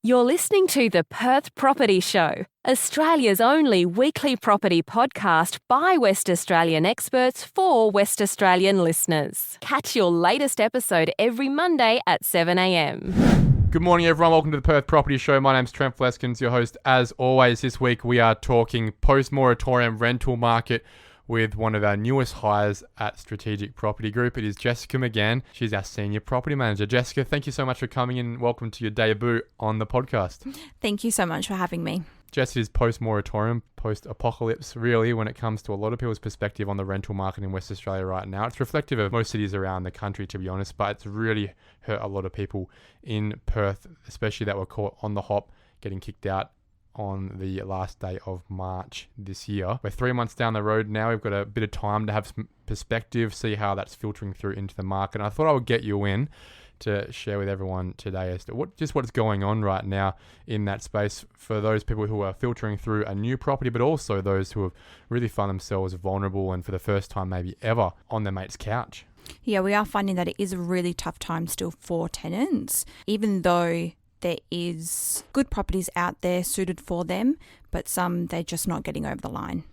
You're listening to the Perth Property Show, Australia's only weekly property podcast by West Australian experts for West Australian listeners. Catch your latest episode every Monday at 7 a.m. Good morning, everyone. Welcome to the Perth Property Show. My name's Trent Fleskins, your host. As always, this week we are talking post-moratorium rental market with one of our newest hires at Strategic Property Group. It is Jessica McGann. She's our Senior Property Manager. Jessica, thank you so much for coming in. Welcome to your debut on the podcast. Thank you so much for having me. Jess, it is post-moratorium, post-apocalypse, really, when it comes to a lot of people's perspective on the rental market in West Australia right now. It's reflective of most cities around the country, to be honest, but it's really hurt a lot of people in Perth, especially that were caught on the hop, getting kicked out on the last day of March this year. We're 3 months down the road now. We've got a bit of time to have some perspective, see how that's filtering through into the market. And I thought I would get you in to share with everyone today as to what's going on right now in that space for those people who are filtering through a new property, but also those who have really found themselves vulnerable and for the first time maybe ever on their mate's couch. Yeah, we are finding that it is a really tough time still for tenants, even though there is good properties out there suited for them, but some they're just not getting over the line.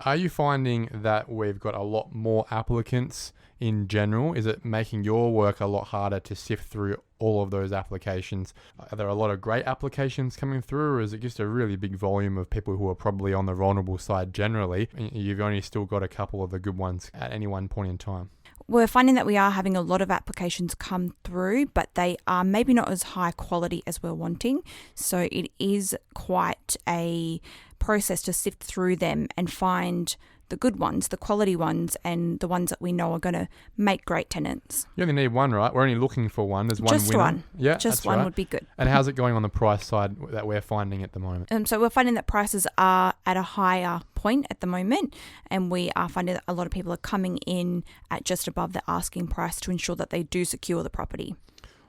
Are you finding that we've got a lot more applicants in general? Is it making your work a lot harder to sift through all of those applications? Are there a lot of great applications coming through, or is it just a really big volume of people who are probably on the vulnerable side generally? You've only still got a couple of the good ones at any one point in time. We're finding that we are having a lot of applications come through, but they are maybe not as high quality as we're wanting. So it is quite a process to sift through them and find the good ones, the quality ones, and the ones that we know are going to make great tenants. You only need one, right? We're only looking for one. There's one Just winner. one. Yeah, Just that's one right. would be good. And how's it going on the price side that we're finding at the moment? So we're finding that prices are at a higher point at the moment, and we are finding that a lot of people are coming in at just above the asking price to ensure that they do secure the property.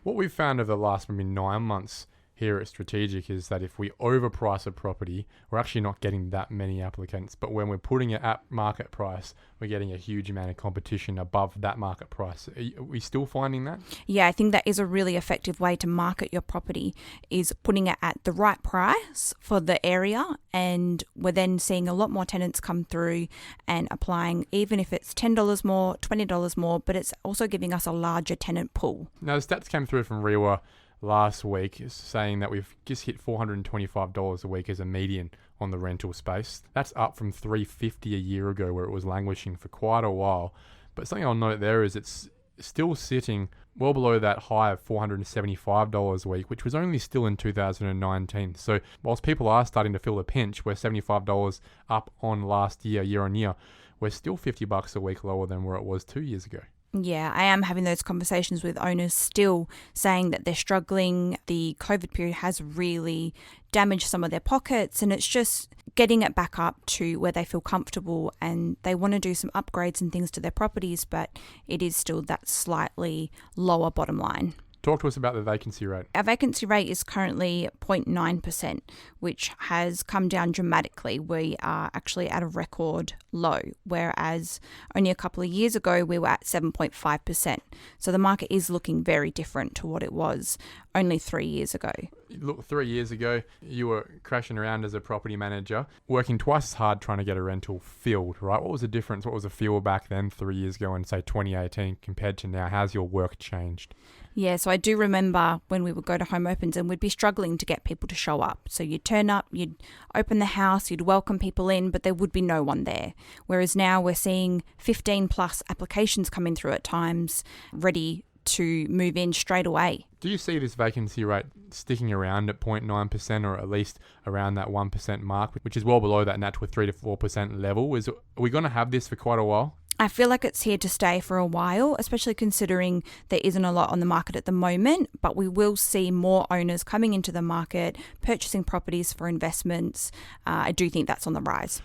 What we've found over the last maybe 9 months here at Strategic is that if we overprice a property, we're actually not getting that many applicants. But when we're putting it at market price, we're getting a huge amount of competition above that market price. Are we still finding that? Yeah, I think that is a really effective way to market your property, is putting it at the right price for the area. And we're then seeing a lot more tenants come through and applying, even if it's $10 more, $20 more, but it's also giving us a larger tenant pool. Now, the stats came through from REWA last week saying that we've just hit $425 a week as a median on the rental space. That's up from $350 a year ago, where it was languishing for quite a while. But something I'll note there is it's still sitting well below that high of $475 a week, which was only still in 2019. So whilst people are starting to feel the pinch, we're $75 up on last year on year. We're still $50 a week lower than where it was 2 years ago. Yeah, I am having those conversations with owners still saying that they're struggling. The COVID period has really damaged some of their pockets, and it's just getting it back up to where they feel comfortable, and they want to do some upgrades and things to their properties, but it is still that slightly lower bottom line. Talk to us about the vacancy rate. Our vacancy rate is currently 0.9%, which has come down dramatically. We are actually at a record low, whereas only a couple of years ago we were at 7.5%. So the market is looking very different to what it was only 3 years ago. Look, 3 years ago, you were crashing around as a property manager, working twice as hard trying to get a rental filled, right? What was the difference? What was the feel back then 3 years ago in, say, 2018 compared to now? How's your work changed? Yeah, so I do remember when we would go to home opens and we'd be struggling to get people to show up. So you'd turn up, you'd open the house, you'd welcome people in, but there would be no one there. Whereas now we're seeing 15 plus applications coming through at times, ready to move in straight away. Do you see this vacancy rate sticking around at 0.9% or at least around that 1% mark, which is well below that natural 3 to 4% level? Are we going to have this for quite a while? I feel like it's here to stay for a while, especially considering there isn't a lot on the market at the moment, but we will see more owners coming into the market, purchasing properties for investments. I do think that's on the rise.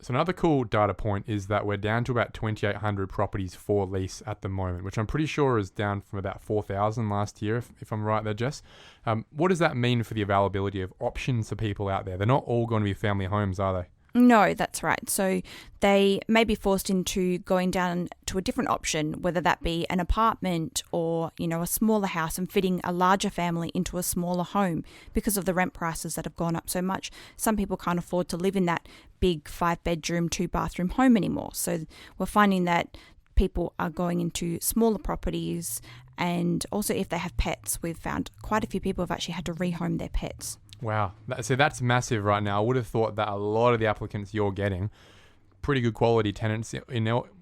So another cool data point is that we're down to about 2,800 properties for lease at the moment, which I'm pretty sure is down from about 4,000 last year, if I'm right there, Jess. What does that mean for the availability of options for people out there? They're not all going to be family homes, are they? No, that's right. So they may be forced into going down to a different option, whether that be an apartment or, a smaller house, and fitting a larger family into a smaller home because of the rent prices that have gone up so much. Some people can't afford to live in that big 5-bedroom, 2-bathroom home anymore. So we're finding that people are going into smaller properties, and also if they have pets, we've found quite a few people have actually had to rehome their pets. Wow. So that's massive right now. I would have thought that a lot of the applicants you're getting, pretty good quality tenants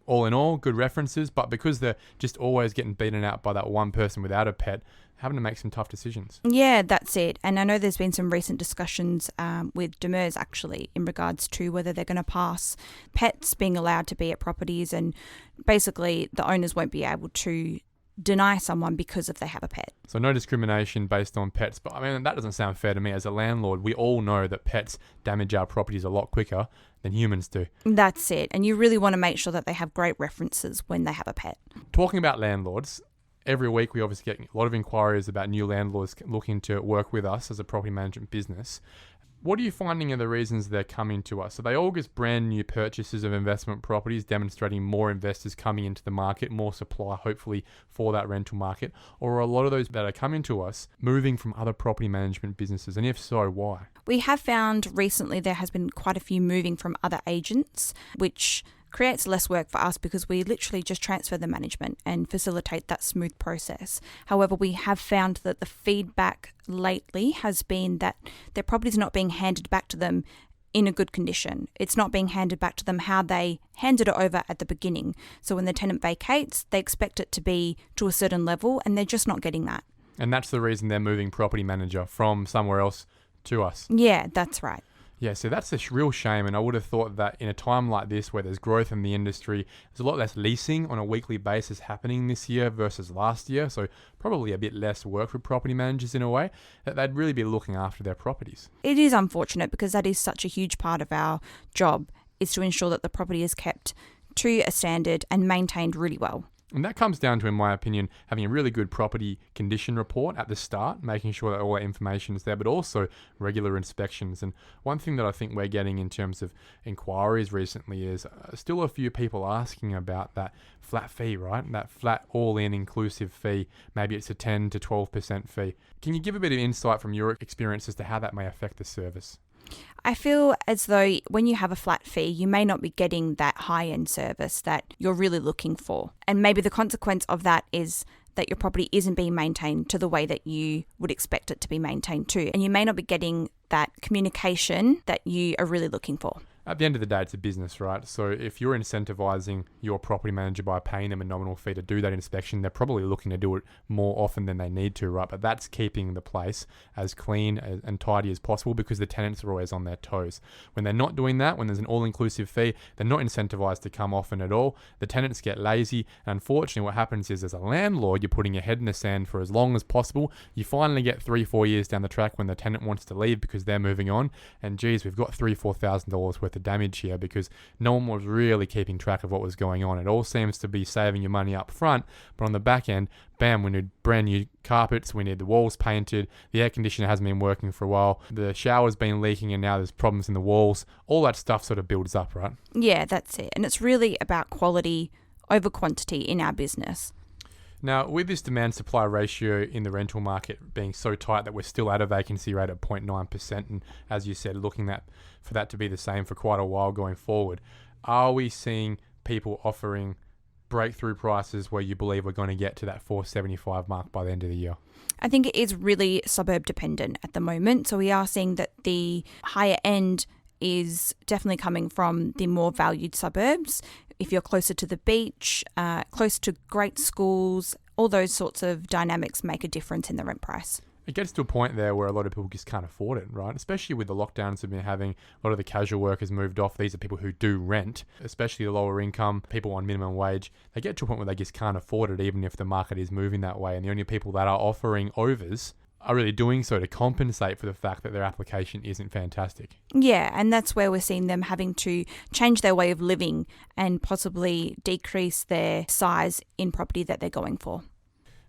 all in all, good references, but because they're just always getting beaten out by that one person without a pet, having to make some tough decisions. Yeah, that's it. And I know there's been some recent discussions with Demers actually in regards to whether they're going to pass pets being allowed to be at properties, and basically the owners won't be able to deny someone because if they have a pet. So no discrimination based on pets. But I mean, that doesn't sound fair to me. As a landlord, we all know that pets damage our properties a lot quicker than humans do. That's it. And you really want to make sure that they have great references when they have a pet. Talking about landlords, every week we obviously get a lot of inquiries about new landlords looking to work with us as a property management business. What are you finding are the reasons they're coming to us? Are they all just brand new purchases of investment properties, demonstrating more investors coming into the market, more supply hopefully for that rental market? Or are a lot of those that are coming to us moving from other property management businesses? And if so, why? We have found recently there has been quite a few moving from other agents, which creates less work for us because we literally just transfer the management and facilitate that smooth process. However, we have found that the feedback lately has been that their property is not being handed back to them in a good condition. It's not being handed back to them how they handed it over at the beginning. So when the tenant vacates, they expect it to be to a certain level, and they're just not getting that. And that's the reason they're moving property manager from somewhere else to us. Yeah, that's right. Yeah, so that's a real shame, and I would have thought that in a time like this where there's growth in the industry, there's a lot less leasing on a weekly basis happening this year versus last year, so probably a bit less work for property managers in a way, that they'd really be looking after their properties. It is unfortunate because that is such a huge part of our job, is to ensure that the property is kept to a standard and maintained really well. And that comes down to, in my opinion, having a really good property condition report at the start, making sure that all that information is there, but also regular inspections. And one thing that I think we're getting in terms of inquiries recently is still a few people asking about that flat fee, right? That flat all-in inclusive fee. Maybe it's a 10 to 12% fee. Can you give a bit of insight from your experience as to how that may affect the service? I feel as though when you have a flat fee, you may not be getting that high-end service that you're really looking for. And maybe the consequence of that is that your property isn't being maintained to the way that you would expect it to be maintained to. And you may not be getting that communication that you are really looking for. At the end of the day, it's a business, right? So if you're incentivizing your property manager by paying them a nominal fee to do that inspection, they're probably looking to do it more often than they need to, right? But that's keeping the place as clean and tidy as possible because the tenants are always on their toes. When they're not doing that, when there's an all-inclusive fee, they're not incentivized to come often at all. The tenants get lazy. And unfortunately, what happens is as a landlord, you're putting your head in the sand for as long as possible. You finally get 3-4 years down the track when the tenant wants to leave because they're moving on. And geez, we've got $3,000-4,000 worth of damage here because no one was really keeping track of what was going on. It all seems to be saving your money up front, but on the back end, bam, we need brand new carpets, we need the walls painted, the air conditioner hasn't been working for a while, the shower's been leaking and now there's problems in the walls. All that stuff sort of builds up, right? Yeah, that's it. And it's really about quality over quantity in our business. Now, with this demand-supply ratio in the rental market being so tight that we're still at a vacancy rate of 0.9%, and as you said, looking for that to be the same for quite a while going forward, are we seeing people offering breakthrough prices where you believe we're going to get to that 475 mark by the end of the year? I think it is really suburb dependent at the moment. So we are seeing that the higher end is definitely coming from the more valued suburbs. If you're closer to the beach, close to great schools, all those sorts of dynamics make a difference in the rent price. It gets to a point there where a lot of people just can't afford it, right? Especially with the lockdowns we've been having, a lot of the casual workers moved off. These are people who do rent, especially the lower income, people on minimum wage. They get to a point where they just can't afford it even if the market is moving that way. And the only people that are offering overs are really doing so to compensate for the fact that their application isn't fantastic. Yeah, and that's where we're seeing them having to change their way of living and possibly decrease their size in property that they're going for.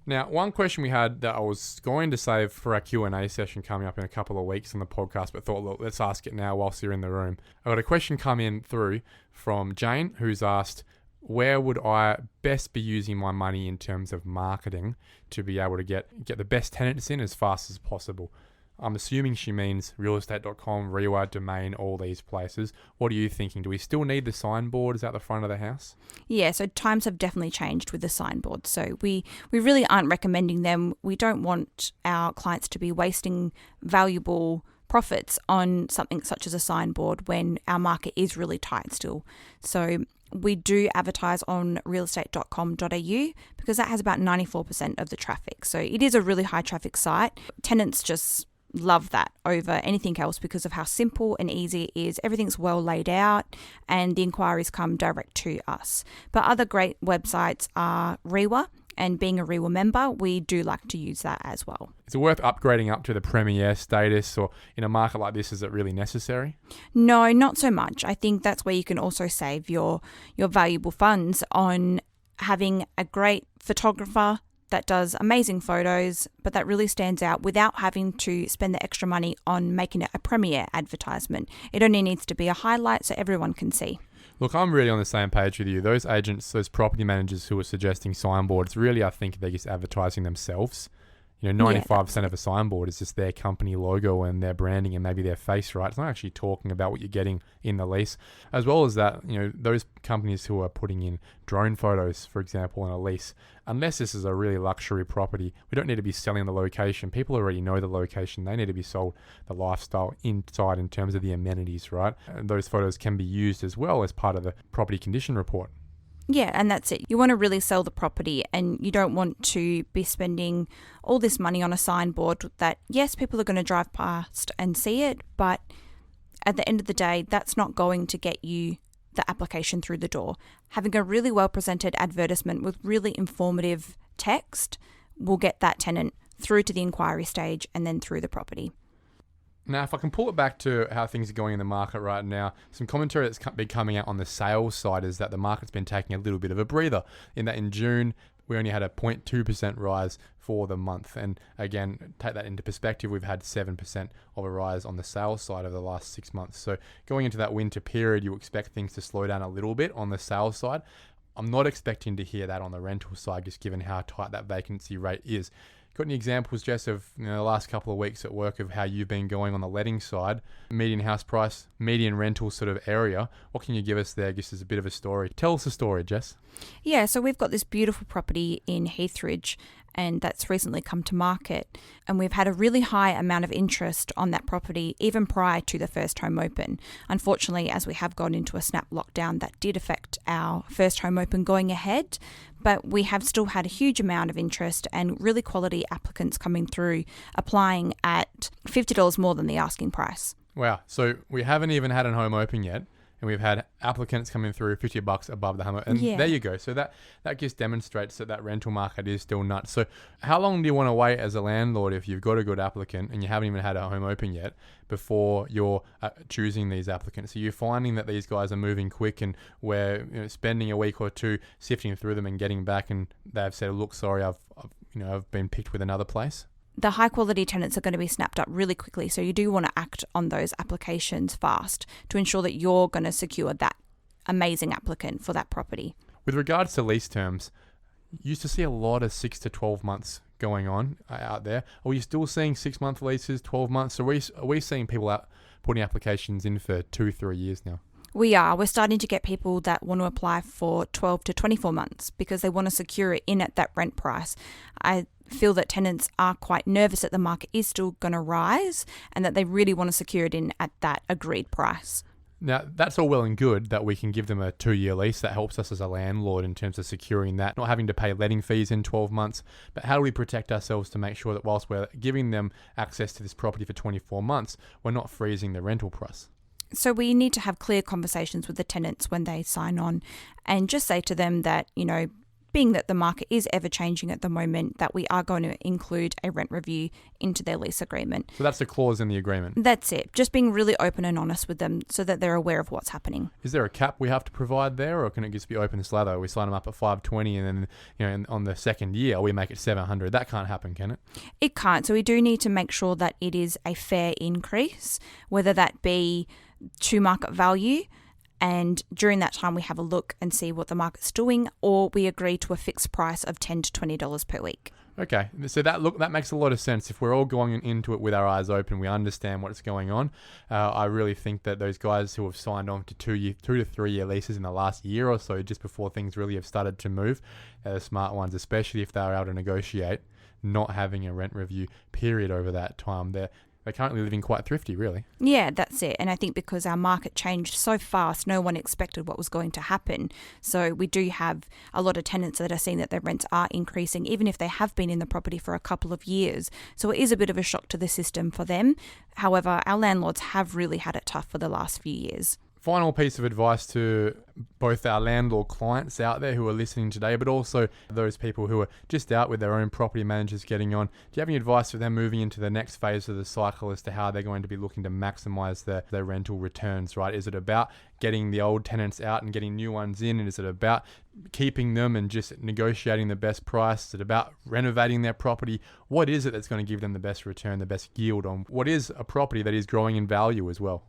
Now, one question we had that I was going to save for our Q&A session coming up in a couple of weeks on the podcast, but thought, look, let's ask it now whilst you're in the room. I got a question come in through from Jane, who's asked, where would I best be using my money in terms of marketing to be able to get the best tenants in as fast as possible? I'm assuming she means realestate.com, Rewire, Domain, all these places. What are you thinking? Do we still need the signboards out the front of the house? Yeah, so times have definitely changed with the signboard. So we really aren't recommending them. We don't want our clients to be wasting valuable profits on something such as a signboard when our market is really tight still. So we do advertise on realestate.com.au because that has about 94% of the traffic. So it is a really high traffic site. Tenants just love that over anything else because of how simple and easy it is. Everything's well laid out and the inquiries come direct to us. But other great websites are Rewa, and being a Rewa member, we do like to use that as well. Is it worth upgrading up to the Premier status, or in a market like this, is it really necessary? No, not so much. I think that's where you can also save your valuable funds on having a great photographer that does amazing photos, but that really stands out without having to spend the extra money on making it a Premier advertisement. It only needs to be a highlight so everyone can see. Look, I'm really on the same page with you. Those agents, those property managers who are suggesting signboards, really, I think they're just advertising themselves. 95% of a signboard is just their company logo and their branding and maybe their face, right? It's not actually talking about what you're getting in the lease. As well as that, those companies who are putting in drone photos, for example, in a lease, unless this is a really luxury property, we don't need to be selling the location. People already know the location. They need to be sold the lifestyle inside in terms of the amenities, right? And those photos can be used as well as part of the property condition report. Yeah, and that's it. You want to really sell the property and you don't want to be spending all this money on a signboard that, yes, people are going to drive past and see it, but at the end of the day, that's not going to get you the application through the door. Having a really well-presented advertisement with really informative text will get that tenant through to the inquiry stage and then through the property. Now, if I can pull it back to how things are going in the market right now, some commentary that's been coming out on the sales side is that the market's been taking a little bit of a breather, in that in June, we only had a 0.2% rise for the month. And again, take that into perspective, we've had 7% of a rise on the sales side over the last 6 months. So going into that winter period, you expect things to slow down a little bit on the sales side. I'm not expecting to hear that on the rental side, just given how tight that vacancy rate is. Got any examples, Jess, of the last couple of weeks at work of how you've been going on the letting side, median house price, median rental sort of area? What can you give us there, just as a bit of a story? Tell us a story, Jess. Yeah, so we've got this beautiful property in Heathridge and that's recently come to market. And we've had a really high amount of interest on that property even prior to the first home open. Unfortunately, as we have gone into a snap lockdown, that did affect our first home open going ahead. But we have still had a huge amount of interest and really quality applicants coming through, applying at $50 more than the asking price. Wow. So we haven't even had a home open yet. And we've had applicants coming through $50 above the home. And there you go. So that just demonstrates that rental market is still nuts. So how long do you want to wait as a landlord if you've got a good applicant and you haven't even had a home open yet before you're choosing these applicants? So you're finding that these guys are moving quick and we're spending a week or two sifting through them and getting back and they've said, look, sorry, I've been picked with another place? The high quality tenants are going to be snapped up really quickly. So you do want to act on those applications fast to ensure that you're going to secure that amazing applicant for that property. With regards to lease terms, you used to see a lot of 6 to 12 months going on out there. Are we still seeing 6-month leases, 12 months? Are we seeing people out putting applications in for 2-3 years now? We are. We're starting to get people that want to apply for 12 to 24 months because they want to secure it in at that rent price. I feel that tenants are quite nervous that the market is still going to rise and that they really want to secure it in at that agreed price. Now, that's all well and good that we can give them a 2-year lease. That helps us as a landlord in terms of securing that, not having to pay letting fees in 12 months. But how do we protect ourselves to make sure that whilst we're giving them access to this property for 24 months, we're not freezing the rental price? So we need to have clear conversations with the tenants when they sign on and just say to them that, being that the market is ever changing at the moment, that we are going to include a rent review into their lease agreement. So that's the clause in the agreement. That's it. Just being really open and honest with them so that they're aware of what's happening. Is there a cap we have to provide there, or can it just be open slather? We sign them up at 520 and then, on the second year we make it 700. That can't happen, can it? It can't. So we do need to make sure that it is a fair increase, whether that be to market value, and during that time we have a look and see what the market's doing, or we agree to a fixed price of $10 to $20 per week. Okay, so that makes a lot of sense. If we're all going into it with our eyes open, we understand what's going on. I really think that those guys who have signed on to 2 to 3 year leases in the last year or so, just before things really have started to move, are the smart ones, especially if they're able to negotiate not having a rent review period over that time. They're currently living quite thrifty, really. Yeah, that's it. And I think because our market changed so fast, no one expected what was going to happen. So we do have a lot of tenants that are seeing that their rents are increasing, even if they have been in the property for a couple of years. So it is a bit of a shock to the system for them. However, our landlords have really had it tough for the last few years. Final piece of advice to both our landlord clients out there who are listening today, but also those people who are just out with their own property managers getting on. Do you have any advice for them moving into the next phase of the cycle as to how they're going to be looking to maximize their rental returns, right? Is it about getting the old tenants out and getting new ones in? And is it about keeping them and just negotiating the best price? Is it about renovating their property? What is it that's going to give them the best return, the best yield on what is a property that is growing in value as well?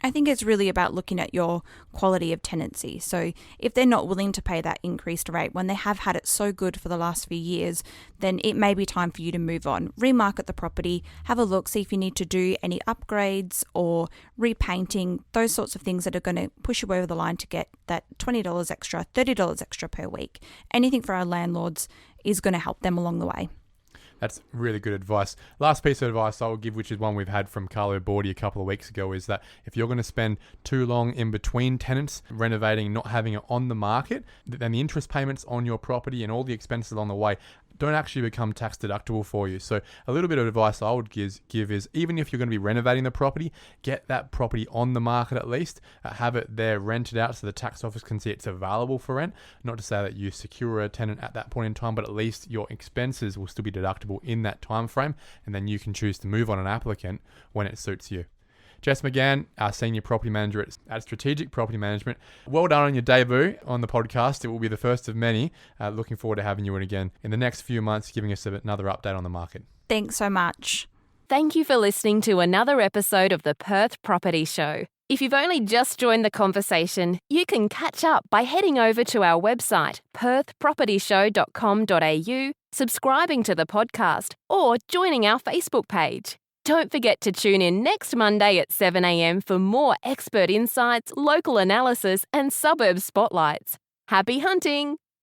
I think it's really about looking at your quality of tenancy. So if they're not willing to pay that increased rate when they have had it so good for the last few years, then it may be time for you to move on. Remarket the property, have a look, see if you need to do any upgrades or repainting, those sorts of things that are going to push you over the line to get that $20 extra, $30 extra per week. Anything for our landlords is going to help them along the way. That's really good advice. Last piece of advice I will give, which is one we've had from Carlo Bordi a couple of weeks ago, is that if you're going to spend too long in between tenants, renovating, not having it on the market, then the interest payments on your property and all the expenses along the way don't actually become tax deductible for you. So a little bit of advice I would give is, even if you're going to be renovating the property, get that property on the market at least, have it there rented out so the tax office can see it's available for rent. Not to say that you secure a tenant at that point in time, but at least your expenses will still be deductible in that time frame, and then you can choose to move on an applicant when it suits you. Jess McGann, our Senior Property Manager at Strategic Property Management. Well done on your debut on the podcast. It will be the first of many. Looking forward to having you in again in the next few months, giving us another update on the market. Thanks so much. Thank you for listening to another episode of the Perth Property Show. If you've only just joined the conversation, you can catch up by heading over to our website, perthpropertyshow.com.au, subscribing to the podcast, or joining our Facebook page. Don't forget to tune in next Monday at 7 a.m. for more expert insights, local analysis, and suburb spotlights. Happy hunting!